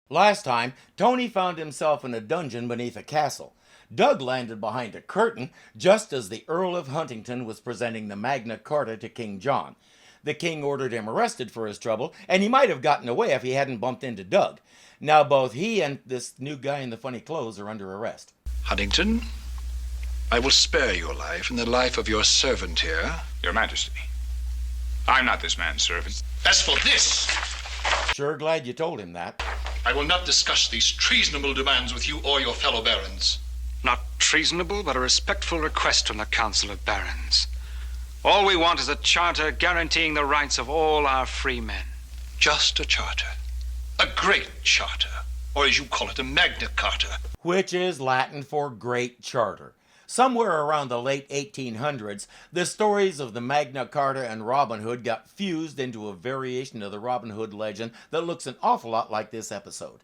Last time, Tony found himself in a dungeon beneath a castle. Doug landed behind a curtain just as the Earl of Huntington was presenting the Magna Carta to King John. The king ordered him arrested for his trouble, and he might have gotten away if he hadn't bumped into Doug. Now both he and this new guy in the funny clothes are under arrest. Huntington, I will spare your life and the life of your servant here. Your Majesty, I'm not this man's servant. As for this, Sure glad you told him that. I will not discuss these treasonable demands with you or your fellow barons. Not treasonable, but a respectful request from the Council of Barons. All we want is a charter guaranteeing the rights of all our free men. Just a charter. A great charter. Or as you call it, a Magna Carta. Which is Latin for Great Charter. Somewhere around the late 1800s, the stories of the Magna Carta and Robin Hood got fused into a variation of the Robin Hood legend that looks an awful lot like this episode.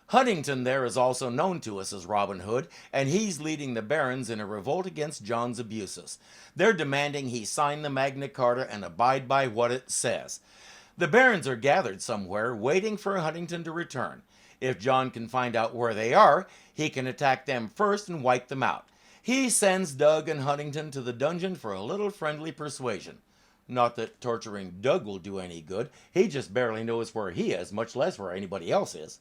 Huntington there is also known to us as Robin Hood, and he's leading the barons in a revolt against John's abuses. They're demanding he sign the Magna Carta and abide by what it says. The barons are gathered somewhere, waiting for Huntington to return. If John can find out where they are, he can attack them first and wipe them out. He sends Doug and Huntington to the dungeon for a little friendly persuasion. Not that torturing Doug will do any good. He just barely knows where he is, much less where anybody else is.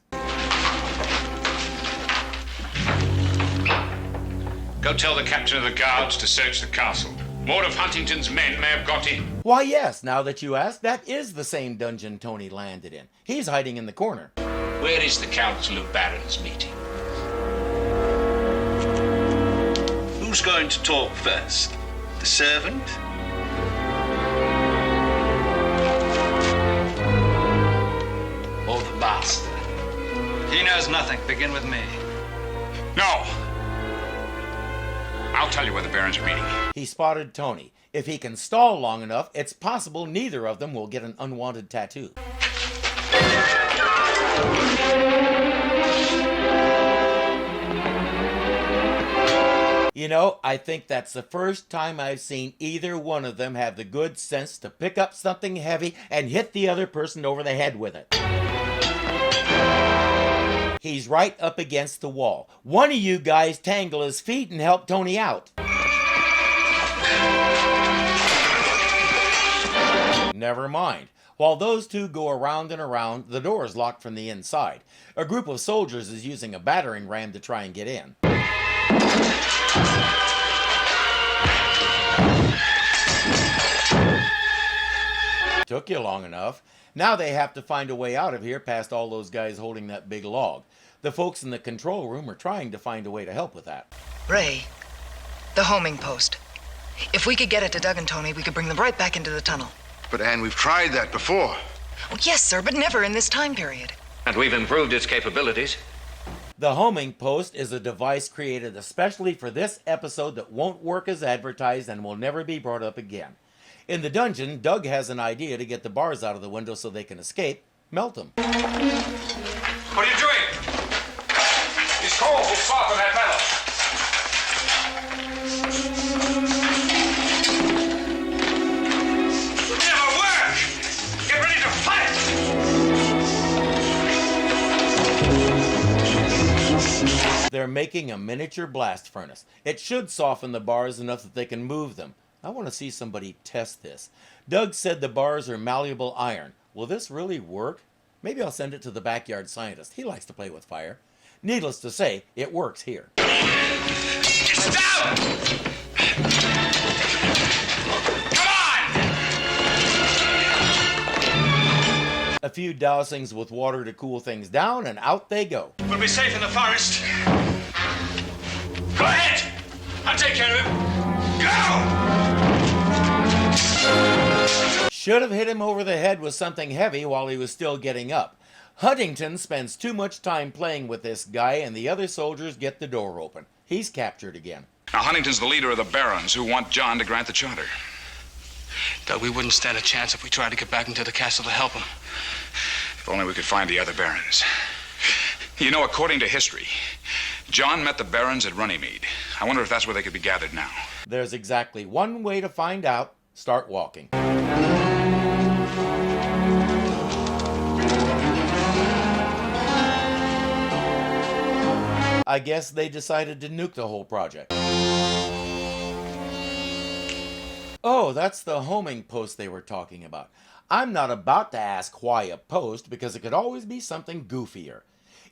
Go tell the captain of the guards to search the castle. More of Huntington's men may have got in. Why yes, now that you ask, that is the same dungeon Tony landed in. He's hiding in the corner. Where is the Council of Barons meeting? Who's going to talk first? The servant? Or the master? He knows nothing. Begin with me. No! I'll tell you where the barons are meeting. He spotted Tony. If he can stall long enough, it's possible neither of them will get an unwanted tattoo. You know, I think that's the first time I've seen either one of them have the good sense to pick up something heavy and hit the other person over the head with it. He's right up against the wall. One of you guys tangle his feet and help Tony out. Never mind. While those two go around and around, the door is locked from the inside. A group of soldiers is using a battering ram to try and get in. Took you long enough. Now they have to find a way out of here past all those guys holding that big log. The folks in the control room are trying to find a way to help with that. Ray, the homing post. If we could get it to Doug and Tony, we could bring them right back into the tunnel. But Anne, we've tried that before. Oh, yes, sir, but never in this time period. And we've improved its capabilities. The homing post is a device created especially for this episode that won't work as advertised and will never be brought up again. In the dungeon, Doug has an idea to get the bars out of the window so they can escape. Melt them. What are you doing? It's cold. It's far from that metal. It'll work! Get ready to fight! They're making a miniature blast furnace. It should soften the bars enough that they can move them. I want to see somebody test this. Doug said the bars are malleable iron. Will this really work? Maybe I'll send it to the backyard scientist. He likes to play with fire. Needless to say, it works here. Stop! Come on! A few dousings with water to cool things down, and out they go. We'll be safe in the forest. Go ahead! I'll take care of him. Go! Should have hit him over the head with something heavy while he was still getting up. Huntington spends too much time playing with this guy, and the other soldiers get the door open. He's captured again. Now, Huntington's the leader of the barons who want John to grant the charter. Doug, we wouldn't stand a chance if we tried to get back into the castle to help him. If only we could find the other barons. You know, according to history, John met the barons at Runnymede. I wonder if that's where they could be gathered now. There's exactly one way to find out. Start walking. I guess they decided to nuke the whole project. Oh, that's the homing post they were talking about. I'm not about to ask why a post, because it could always be something goofier.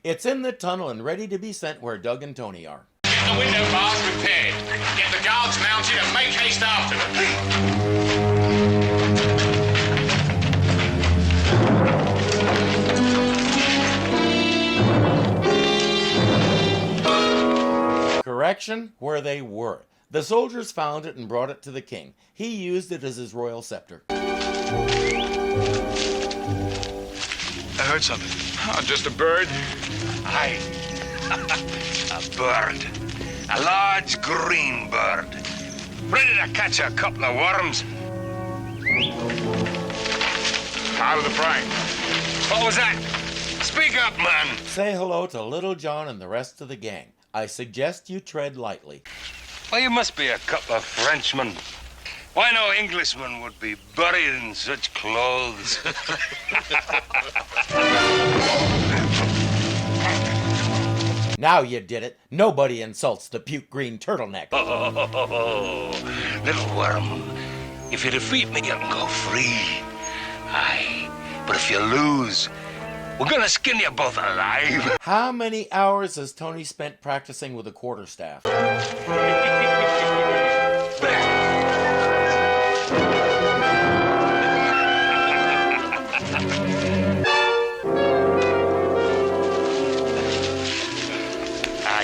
It's in the tunnel and ready to be sent where Doug and Tony are. Get the window bars repaired. Get the guards mounted and make haste after them. Correction, where they were. The soldiers found it and brought it to the king. He used it as his royal scepter. I heard something. Oh, just a bird. Aye. A bird. A large green bird. Ready to catch a couple of worms. Out of the frame. What was that? Speak up, man. Say hello to Little John and the rest of the gang. I suggest you tread lightly. Well, you must be a couple of Frenchmen. Why no Englishman would be buried in such clothes? Now you did it. Nobody insults the puke green turtleneck. Oh, little worm. If you defeat me, you can go free. Aye, but if you lose, we're gonna skin you both alive. How many hours has Tony spent practicing with a quarterstaff?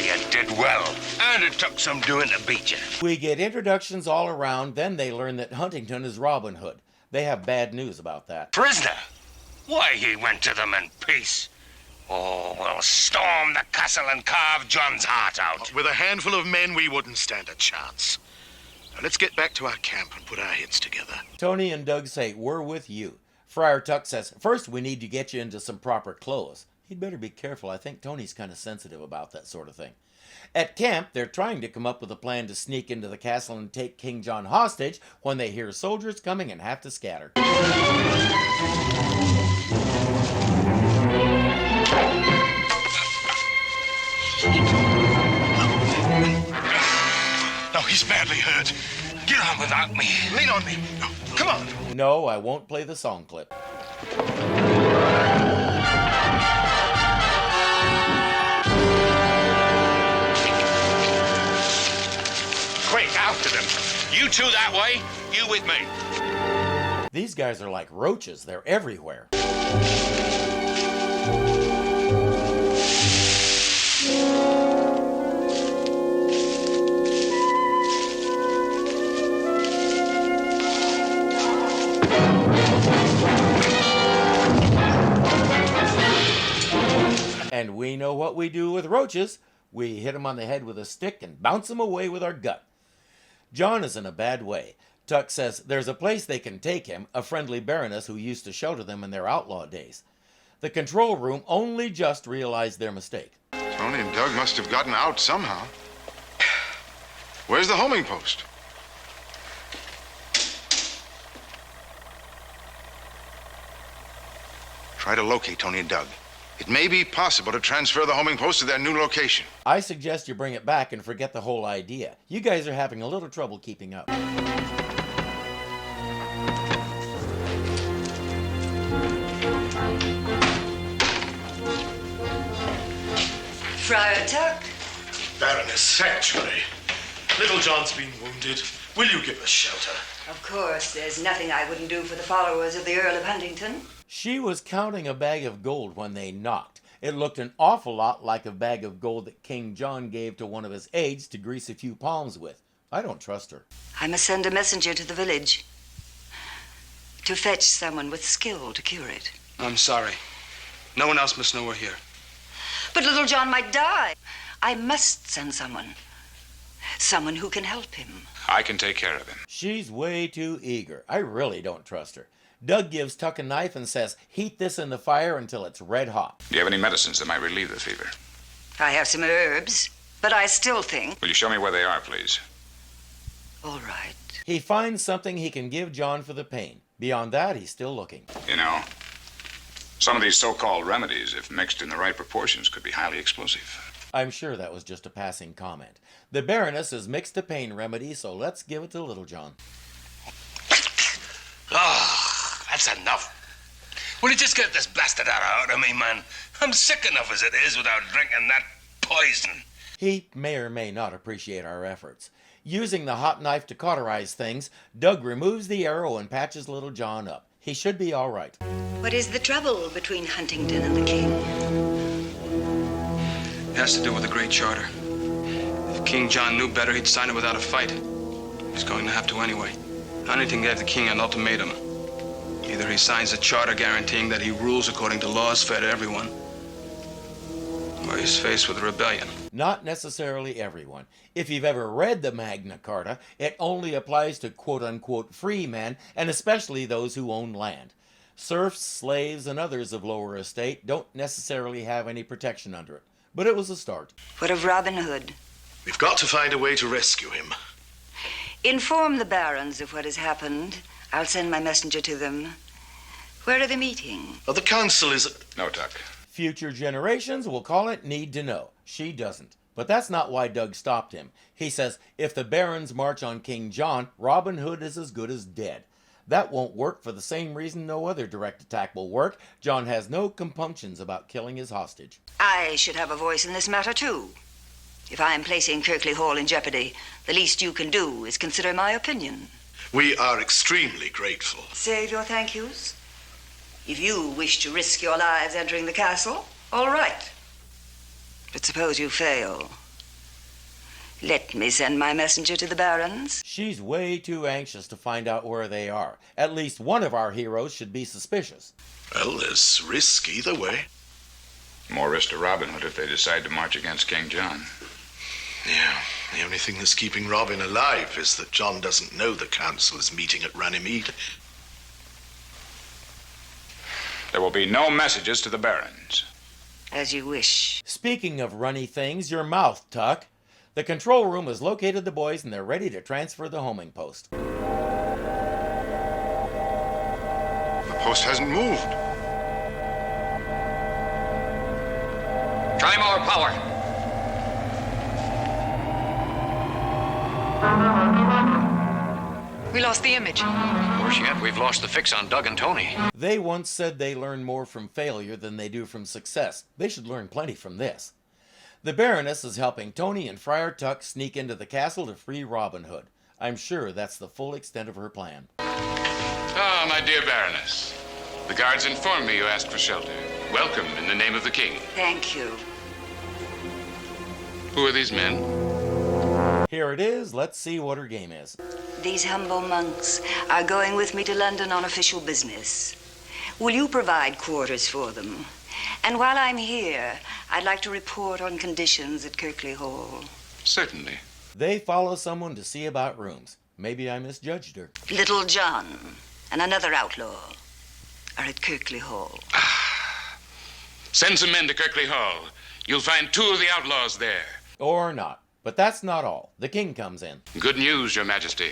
You did well, and it took some doing to beat you. We get introductions all around, then they learn that Huntington is Robin Hood. They have bad news about that. Prisoner? Why, he went to them in peace. Oh, we'll storm the castle and carve John's heart out. With a handful of men, we wouldn't stand a chance. Now, let's get back to our camp and put our heads together. Tony and Doug say, we're with you. Friar Tuck says, first we need to get you into some proper clothes. He'd better be careful. I think Tony's kind of sensitive about that sort of thing. At camp, they're trying to come up with a plan to sneak into the castle and take King John hostage when they hear soldiers coming and have to scatter. No, he's badly hurt. Get on without me. Lean on me. No, come on. No, I won't play the song clip. Quick, after them. You two that way, you with me. These guys are like roaches. They're everywhere. And we know what we do with roaches. We hit them on the head with a stick and bounce them away with our gut. John is in a bad way. Tuck says there's a place they can take him, a friendly Baroness who used to shelter them in their outlaw days. The control room only just realized their mistake. Tony and Doug must have gotten out somehow. Where's the homing post? Try to locate Tony and Doug. It may be possible to transfer the homing post to their new location. I suggest you bring it back and forget the whole idea. You guys are having a little trouble keeping up. Friar Tuck. Baroness. Treachery. Little John's been wounded. Will you give us shelter? Of course, there's nothing I wouldn't do for the followers of the Earl of Huntington. She was counting a bag of gold when they knocked. It looked an awful lot like a bag of gold that King John gave to one of his aides to grease a few palms with. I don't trust her. I must send a messenger to the village to fetch someone with skill to cure it. I'm sorry. No one else must know we're here. But little John might die. I must send someone. Someone who can help him. I can take care of him. She's way too eager. I really don't trust her. Doug gives Tuck a knife and says, heat this in the fire until it's red hot. Do you have any medicines that might relieve the fever? I have some herbs, but I still think... Will you show me where they are, please? All right. He finds something he can give John for the pain. Beyond that, he's still looking. You know, some of these so-called remedies, if mixed in the right proportions, could be highly explosive. I'm sure that was just a passing comment. The Baroness has mixed a pain remedy, so let's give it to Little John. Oh, that's enough. Will you just get this blasted out of me, man? I'm sick enough as it is without drinking that poison. He may or may not appreciate our efforts. Using the hot knife to cauterize things, Doug removes the arrow and patches Little John up. He should be all right. What is the trouble between Huntington and the king? It has to do with the Great Charter. If King John knew better, he'd sign it without a fight. He's going to have to anyway. Huntington gave the king an ultimatum. Either he signs a charter guaranteeing that he rules according to laws fair to everyone, or he's faced with a rebellion. Not necessarily everyone. If you've ever read the Magna Carta, it only applies to quote-unquote free men, and especially those who own land. Serfs, slaves, and others of lower estate don't necessarily have any protection under it. But it was a start. What of Robin Hood? We've got to find a way to rescue him. Inform the barons of what has happened. I'll send my messenger to them. Where are they meeting? Oh, the council is... No, Tuck. Future generations will call it need to know. She doesn't. But that's not why Doug stopped him. He says, if the barons march on King John, Robin Hood is as good as dead. That won't work for the same reason no other direct attack will work. John has no compunctions about killing his hostage. I should have a voice in this matter, too. If I am placing Kirkley Hall in jeopardy, the least you can do is consider my opinion. We are extremely grateful. Save your thank yous. If you wish to risk your lives entering the castle, all right. But suppose you fail. Let me send my messenger to the barons. She's way too anxious to find out where they are. At least one of our heroes should be suspicious. Well, there's risk either way. More risk to Robin Hood if they decide to march against King John. Yeah, the only thing that's keeping Robin alive is that John doesn't know the council is meeting at Runnymede. There will be no messages to the barons. As you wish. Speaking of runny things, your mouth, Tuck. The control room has located the boys and they're ready to transfer the homing post. The post hasn't moved. Try more power. We lost the image. Worse yet, we've lost the fix on Doug and Tony. They once said they learn more from failure than they do from success. They should learn plenty from this. The Baroness is helping Tony and Friar Tuck sneak into the castle to free Robin Hood. I'm sure that's the full extent of her plan. Ah, my dear Baroness. The guards informed me you asked for shelter. Welcome in the name of the king. Thank you. Who are these men? Here it is. Let's see what her game is. These humble monks are going with me to London on official business. Will you provide quarters for them? And while I'm here, I'd like to report on conditions at Kirkley Hall. Certainly. They follow someone to see about rooms. Maybe I misjudged her. Little John and another outlaw are at Kirkley Hall. Send some men to Kirkley Hall. You'll find 2 of the outlaws there. Or not. But that's not all. The king comes in. Good news, Your Majesty.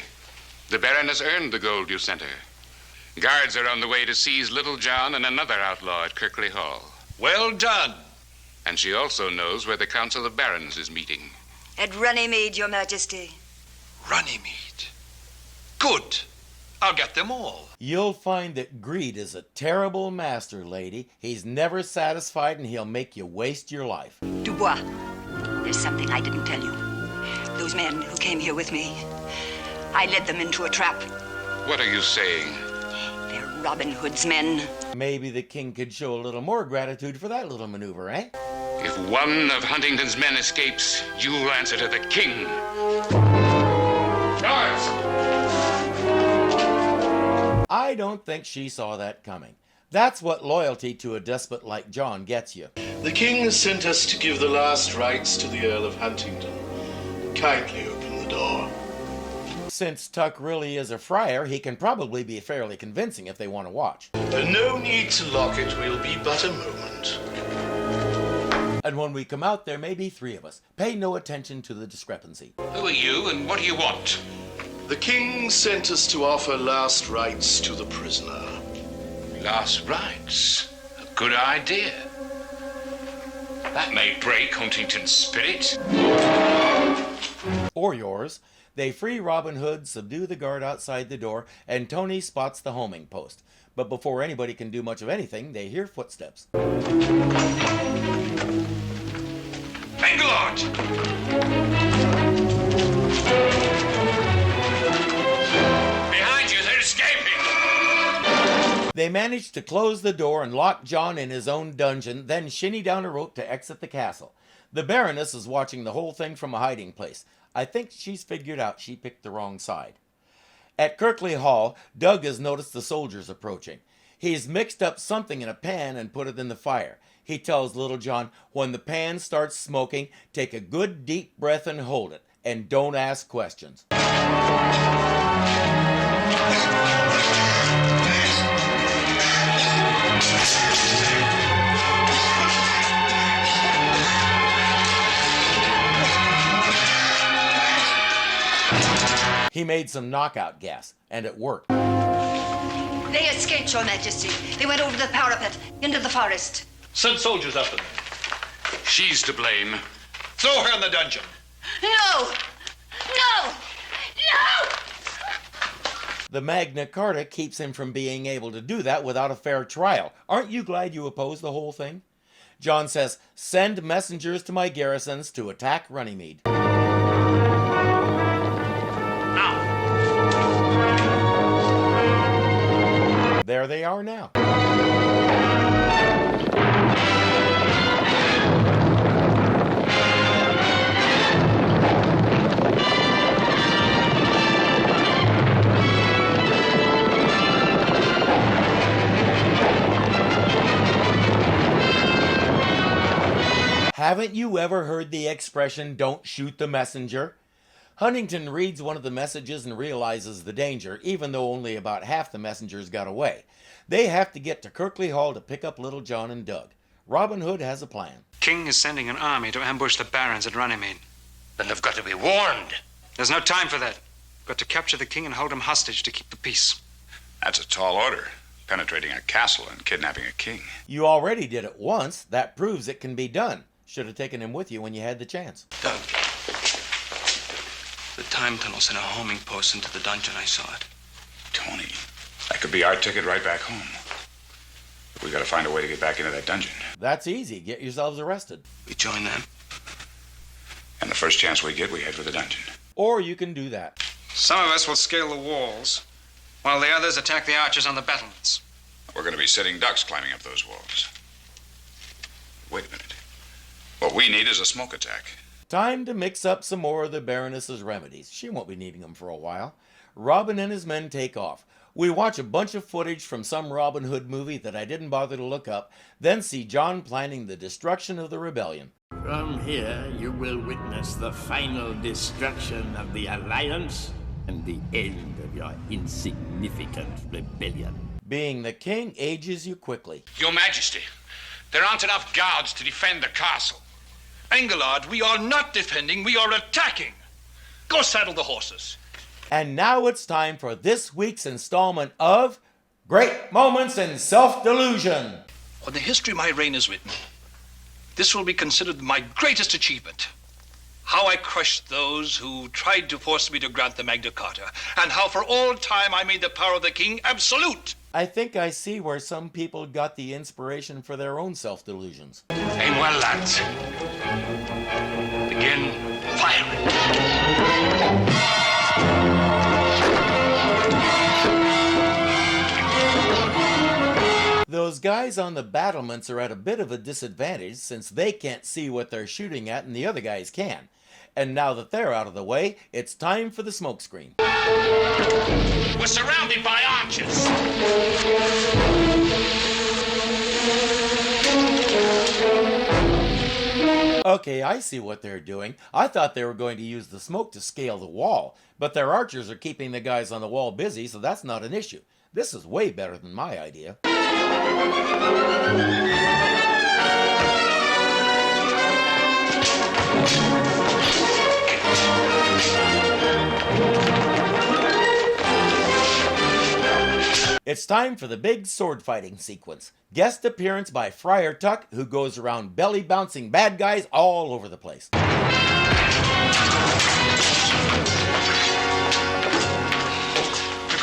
The Baroness earned the gold you sent her. Guards are on the way to seize Little John and another outlaw at Kirkley Hall. Well done. And she also knows where the Council of Barons is meeting. At Runnymede, Your Majesty. Runnymede. Good. I'll get them all. You'll find that greed is a terrible master, lady. He's never satisfied and he'll make you waste your life. Dubois, there's something I didn't tell you. Those men who came here with me, I led them into a trap. What are you saying? They're Robin Hood's men. Maybe the king could show a little more gratitude for that little maneuver, eh? If one of Huntington's men escapes, you'll answer to the king. Guards! I don't think she saw that coming. That's what loyalty to a despot like John gets you. The king has sent us to give the last rites to the Earl of Huntington. Kindly open the door. Since Tuck really is a friar, he can probably be fairly convincing if they want to watch. No need to lock it. Will be but a moment. And when we come out, there may be 3 of us. Pay no attention to the discrepancy. Who are you and what do you want? The king sent us to offer last rites to the prisoner. Last rites. A good idea. That may break Huntington's spirit. Or yours. They free Robin Hood, subdue the guard outside the door, and Tony spots the homing post. But before anybody can do much of anything, they hear footsteps. Engelard! Behind you, they're escaping! They manage to close the door and lock John in his own dungeon, then shinny down a rope to exit the castle. The Baroness is watching the whole thing from a hiding place. I think she's figured out she picked the wrong side. At Kirkley Hall, Doug has noticed the soldiers approaching. He's mixed up something in a pan and put it in the fire. He tells Little John, when the pan starts smoking, take a good deep breath and hold it, and don't ask questions. He made some knockout gas, and it worked. They escaped, Your Majesty. They went over the parapet, into the forest. Send soldiers after them. She's to blame. Throw her in the dungeon. No! No! No! The Magna Carta keeps him from being able to do that without a fair trial. Aren't you glad you opposed the whole thing? John says, send messengers to my garrisons to attack Runnymede. There they are now. Haven't you ever heard the expression, don't shoot the messenger? Huntington reads one of the messages and realizes the danger, even though only about half the messengers got away. They have to get to Kirkley Hall to pick up Little John and Doug. Robin Hood has a plan. King is sending an army to ambush the barons at Runnymede. Then they've got to be warned. There's no time for that. Got to capture the king and hold him hostage to keep the peace. That's a tall order, penetrating a castle and kidnapping a king. You already did it once. That proves it can be done. Should have taken him with you when you had the chance. Doug, the time tunnel's in a homing post into the dungeon. I saw it. Tony, that could be our ticket right back home. But we gotta find a way to get back into that dungeon. That's easy. Get yourselves arrested. We join them. And the first chance we get, we head for the dungeon. Or you can do that. Some of us will scale the walls, while the others attack the archers on the battlements. We're gonna be sitting ducks climbing up those walls. Wait a minute. What we need is a smoke attack. Time to mix up some more of the Baroness's remedies. She won't be needing them for a while. Robin and his men take off. We watch a bunch of footage from some Robin Hood movie that I didn't bother to look up, then see John planning the destruction of the rebellion. From here, you will witness the final destruction of the Alliance and the end of your insignificant rebellion. Being the king ages you quickly. Your Majesty, there aren't enough guards to defend the castle. Engelard, we are not defending, we are attacking. Go saddle the horses. And now it's time for this week's installment of Great Moments in Self-Delusion. When the history of my reign is written, this will be considered my greatest achievement. How I crushed those who tried to force me to grant the Magna Carta, and how for all time I made the power of the king absolute. I think I see where some people got the inspiration for their own self-delusions. Aim well, lads. Begin firing. Those guys on the battlements are at a bit of a disadvantage since they can't see what they're shooting at and the other guys can. And now that they're out of the way, it's time for the smokescreen. We're surrounded by archers. Okay, I see what they're doing. I thought they were going to use the smoke to scale the wall, but their archers are keeping the guys on the wall busy, so that's not an issue. This is way better than my idea. It's time for the big sword fighting sequence. Guest appearance by Friar Tuck, who goes around belly bouncing bad guys all over the place. We've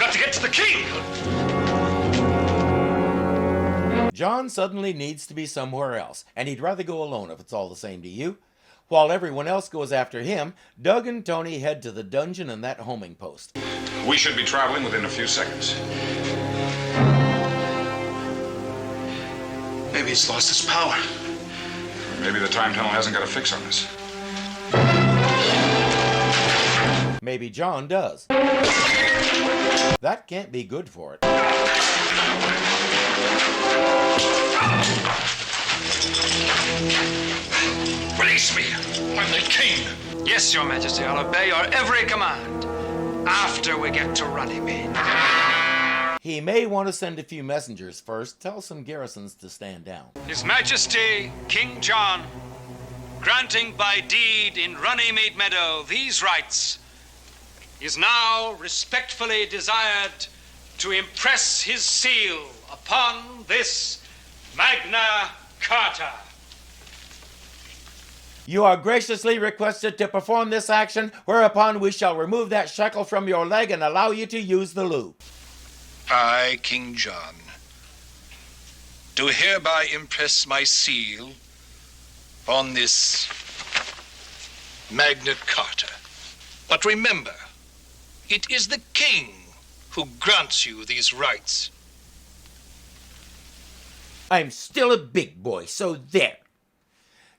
got to get to the king! John suddenly needs to be somewhere else, and he'd rather go alone if it's all the same to you. While everyone else goes after him, Doug and Tony head to the dungeon and that homing post. We should be traveling within a few seconds. Maybe it's lost its power. Maybe the time tunnel hasn't got a fix on us. Maybe John does. That can't be good for it. Release me! I'm the king! Yes, Your Majesty, I'll obey your every command. After we get to Runnymede. He may want to send a few messengers first, tell some garrisons to stand down. His Majesty, King John, granting by deed in Runnymede Meadow these rights, is now respectfully desired to impress his seal upon this Magna Carta. You are graciously requested to perform this action, whereupon we shall remove that shackle from your leg and allow you to use the loo. I, King John, do hereby impress my seal on this Magna Carta. But remember, it is the king who grants you these rights. I'm still a big boy, so there.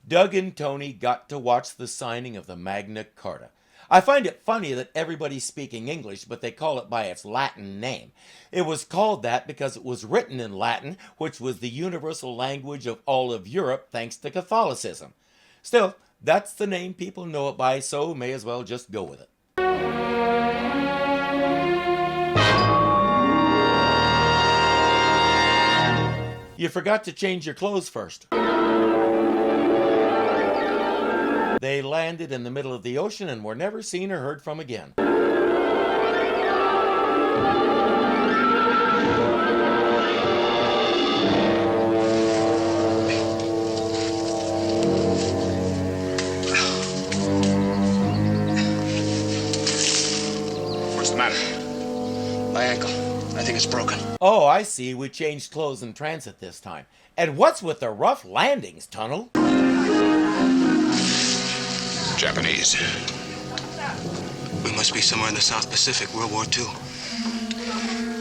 Doug and Tony got to watch the signing of the Magna Carta. I find it funny that everybody's speaking English, but they call it by its Latin name. It was called that because it was written in Latin, which was the universal language of all of Europe thanks to Catholicism. Still, that's the name people know it by, so may as well just go with it. You forgot to change your clothes first. They landed in the middle of the ocean and were never seen or heard from again. What's the matter? My ankle. I think it's broken. Oh, I see. We changed clothes in transit this time. And what's with the rough landings, Tunnel? Japanese. We must be somewhere in the South Pacific, World War II.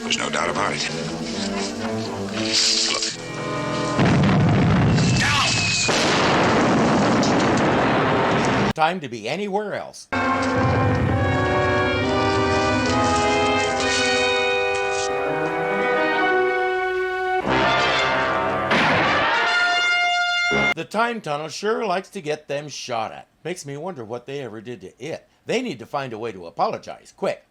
There's no doubt about it. Look. Time to be anywhere else. The time tunnel sure likes to get them shot at. Makes me wonder what they ever did to it. They need to find a way to apologize, quick.